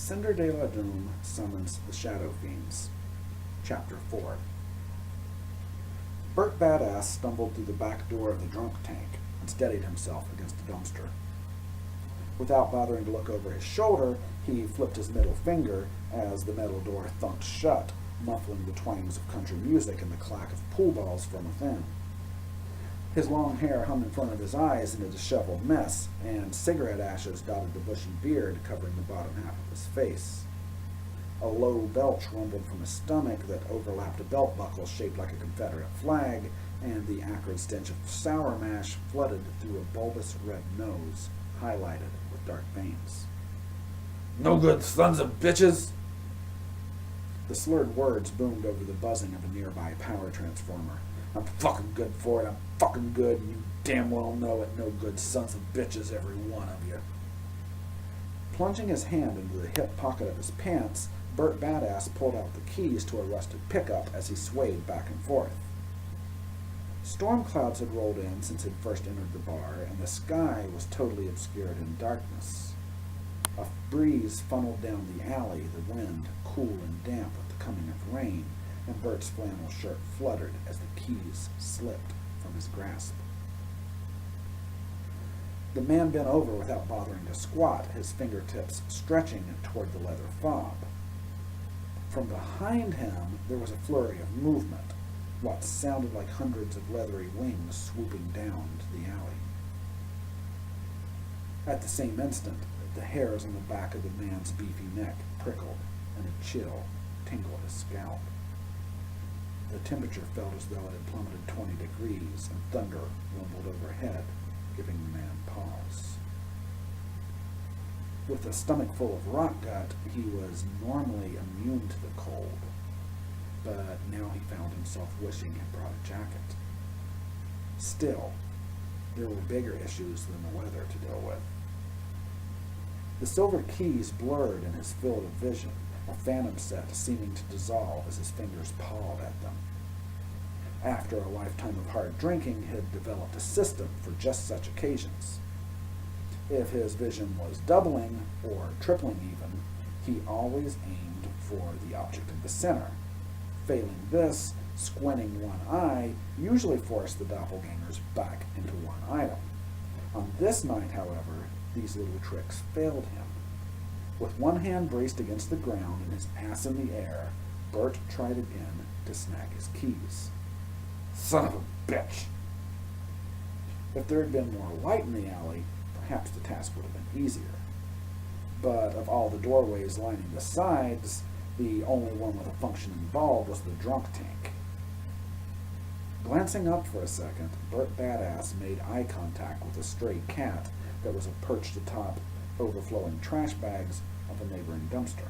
Cinder de la Doom summons the Shadow Fiends. Chapter 4. Bert Badass stumbled through the back door of the drunk tank and steadied himself against the dumpster. Without bothering to look over his shoulder, he flipped his middle finger as the metal door thunked shut, muffling the twangs of country music and the clack of pool balls from within. His long hair hung in front of his eyes in a disheveled mess, and cigarette ashes dotted the bushy beard covering the bottom half of his face. A low belch rumbled from his stomach that overlapped a belt buckle shaped like a Confederate flag, and the acrid stench of sour mash flooded through a bulbous red nose, highlighted with dark veins. "No good sons of bitches!" The slurred words boomed over the buzzing of a nearby power transformer. "I'm fucking good for it, I'm fucking good, and you damn well know it, no good sons of bitches, every one of you." Plunging his hand into the hip pocket of his pants, Bert Badass pulled out the keys to a rusted pickup as he swayed back and forth. Storm clouds had rolled in since he'd first entered the bar, and the sky was totally obscured in darkness. A breeze funneled down the alley, the wind cool and damp with the coming of rain, and Bert's flannel shirt fluttered as the keys slipped from his grasp. The man bent over without bothering to squat, his fingertips stretching toward the leather fob. From behind him, there was a flurry of movement, what sounded like hundreds of leathery wings swooping down to the alley. At the same instant, the hairs on the back of the man's beefy neck prickled, and a chill tingled his scalp. The temperature felt as though it had plummeted 20 degrees, and thunder rumbled overhead, giving the man pause. With a stomach full of rock gut, he was normally immune to the cold, but now he found himself wishing he'd brought a jacket. Still, there were bigger issues than the weather to deal with. The silver keys blurred in his field of vision, a phantom set seeming to dissolve as his fingers pawed at them. After a lifetime of hard drinking, he had developed a system for just such occasions. If his vision was doubling, or tripling even, he always aimed for the object in the center. Failing this, squinting one eye usually forced the doppelgangers back into one item. On this night, however, these little tricks failed him. With one hand braced against the ground and his ass in the air, Bert tried again to snag his keys. Son of a bitch! If there had been more light in the alley, perhaps the task would have been easier. But of all the doorways lining the sides, the only one with a functioning bulb was the drunk tank. Glancing up for a second, Bert Badass made eye contact with a stray cat that was perched atop overflowing trash bags of a neighboring dumpster.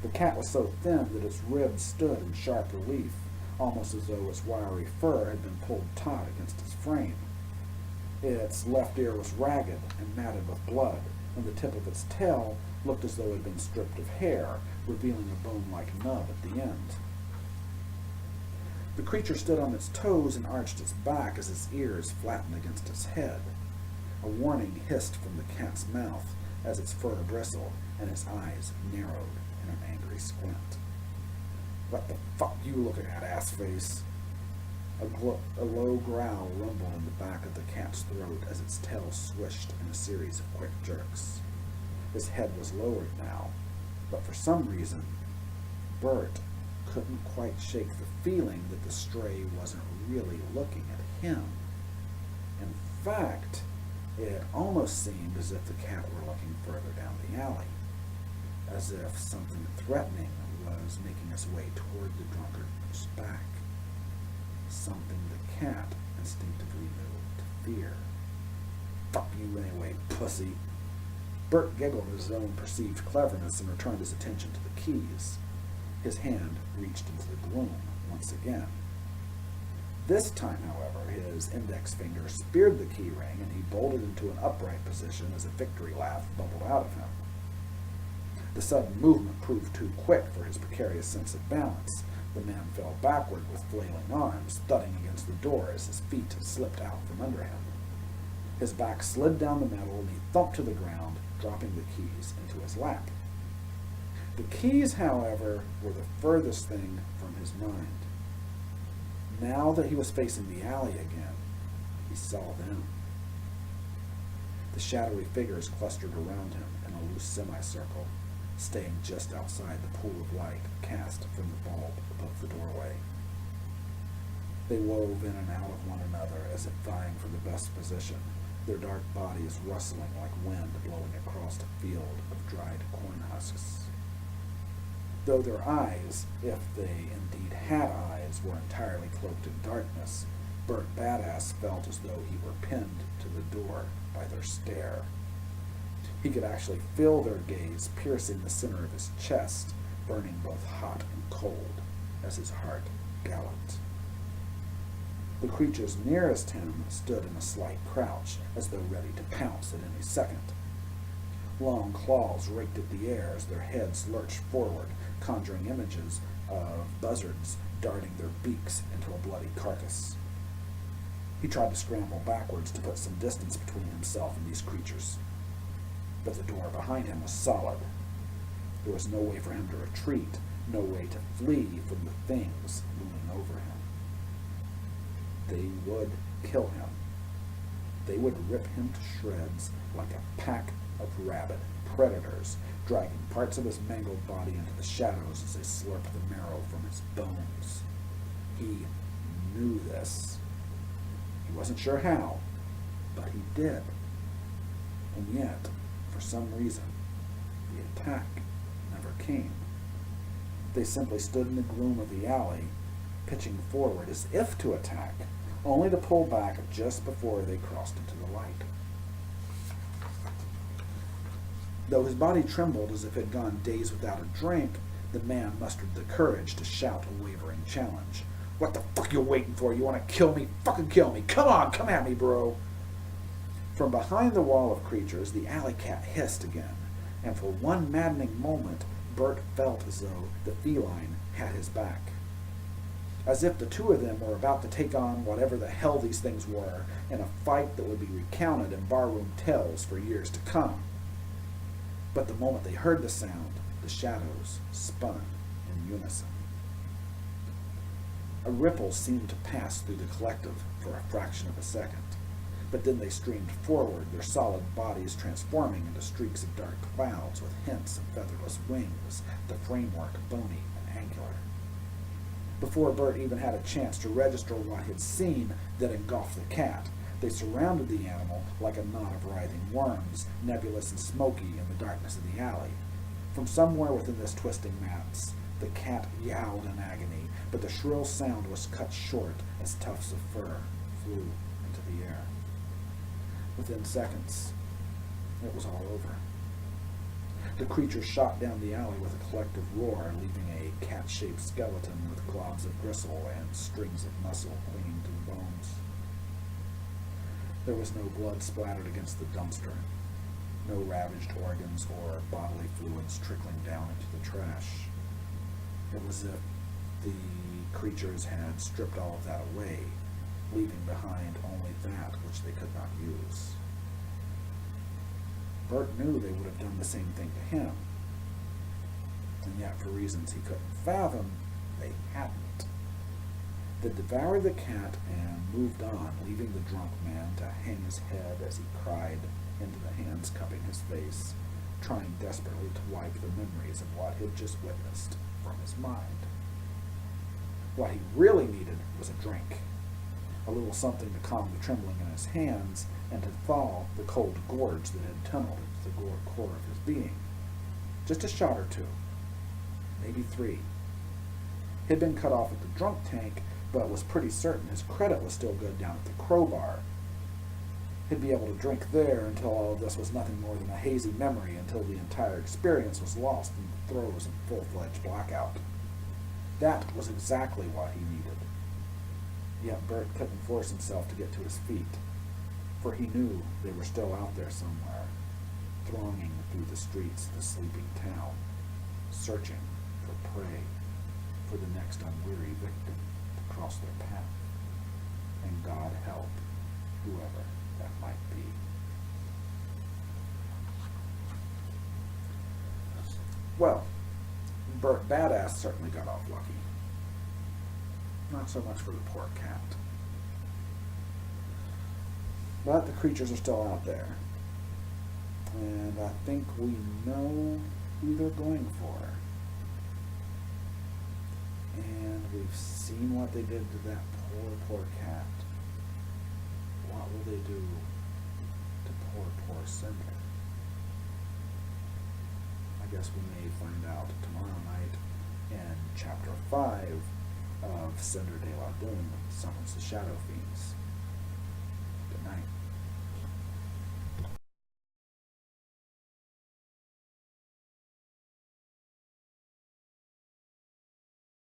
The cat was so thin that its ribs stood in sharp relief, almost as though its wiry fur had been pulled taut against its frame. Its left ear was ragged and matted with blood, and the tip of its tail looked as though it had been stripped of hair, revealing a bone-like nub at the end. The creature stood on its toes and arched its back as its ears flattened against its head. A warning hissed from the cat's mouth as its fur bristled and its eyes narrowed in an angry squint. "What the fuck you looking at, ass-face?" A low growl rumbled in the back of the cat's throat as its tail swished in a series of quick jerks. His head was lowered now, but for some reason, Bert couldn't quite shake the feeling that the stray wasn't really looking at him. In fact, it almost seemed as if the cat were looking further down the alley, as if something threatening was making its way toward the drunkard's back. Something the cat instinctively knew to fear. "Fuck you anyway, pussy." Bert giggled at his own perceived cleverness and returned his attention to the keys. His hand reached into the gloom once again. This time, however, his index finger speared the key ring and he bolted into an upright position as a victory laugh bubbled out of him. The sudden movement proved too quick for his precarious sense of balance. The man fell backward with flailing arms, thudding against the door as his feet slipped out from under him. His back slid down the metal and he thumped to the ground, dropping the keys into his lap. The keys, however, were the furthest thing from his mind. Now that he was facing the alley again, he saw them. The shadowy figures clustered around him in a loose semicircle, staying just outside the pool of light cast from the bulb above the doorway. They wove in and out of one another as if vying for the best position, their dark bodies rustling like wind blowing across a field of dried corn husks. Though their eyes, if they indeed had eyes, were entirely cloaked in darkness, Bert Badass felt as though he were pinned to the door by their stare. He could actually feel their gaze piercing the center of his chest, burning both hot and cold as his heart galloped. The creatures nearest him stood in a slight crouch, as though ready to pounce at any second. Long claws raked at the air as their heads lurched forward, conjuring images of buzzards darting their beaks into a bloody carcass. He tried to scramble backwards to put some distance between himself and these creatures, but the door behind him was solid. There was no way for him to retreat, no way to flee from the things looming over him. They would kill him. They would rip him to shreds like a pack of rabid predators, dragging parts of his mangled body into the shadows as they slurped the marrow from his bones. He knew this. He wasn't sure how, but he did. And yet, for some reason, the attack never came. They simply stood in the gloom of the alley, pitching forward as if to attack, only to pull back just before they crossed into the light. Though his body trembled as if it had gone days without a drink, the man mustered the courage to shout a wavering challenge. "What the fuck you waiting for? You want to kill me? Fucking kill me! Come on, come at me, bro!" From behind the wall of creatures, the alley cat hissed again, and for one maddening moment, Bert felt as though the feline had his back. As if the two of them were about to take on whatever the hell these things were, in a fight that would be recounted in barroom tales for years to come. But the moment they heard the sound, the shadows spun in unison. A ripple seemed to pass through the collective for a fraction of a second, but then they streamed forward, their solid bodies transforming into streaks of dark clouds with hints of featherless wings, the framework bony and angular. Before Bert even had a chance to register what he'd seen that engulfed the cat, they surrounded the animal like a knot of writhing worms, nebulous and smoky in the darkness of the alley. From somewhere within this twisting mass, the cat yowled in agony, but the shrill sound was cut short as tufts of fur flew into the air. Within seconds, it was all over. The creature shot down the alley with a collective roar, leaving a cat-shaped skeleton with globs of gristle and strings of muscle clinging to the bones. There was no blood splattered against the dumpster, no ravaged organs or bodily fluids trickling down into the trash. It was as if the creatures had stripped all of that away, leaving behind only that which they could not use. Bert knew they would have done the same thing to him, and yet for reasons he couldn't fathom, they hadn't. They devoured the cat and moved on, leaving the drunk man to hang his head as he cried into the hands cupping his face, trying desperately to wipe the memories of what he'd just witnessed from his mind. What he really needed was a drink, a little something to calm the trembling in his hands and to thaw the cold gorge that had tunneled into the core of his being. Just a shot or two, maybe 3. He'd been cut off at the drunk tank, but was pretty certain his credit was still good down at the Crowbar. He'd be able to drink there until all of this was nothing more than a hazy memory, until the entire experience was lost in the throes of full-fledged blackout. That was exactly what he needed. Yet Bert couldn't force himself to get to his feet, for he knew they were still out there somewhere, thronging through the streets of the sleeping town, searching for prey, for the next unweary victim to cross their path. And God help whoever that might be. Well, Badass certainly got off lucky. Not so much for the poor cat. But the creatures are still out there. And I think we know who they're going for. And we've seen what they did to that poor cat. What will they do to poor Cinder? I guess we may find out tomorrow night in Chapter 5 of Cinder de la Doom, Summons the Shadow Fiends. Good night.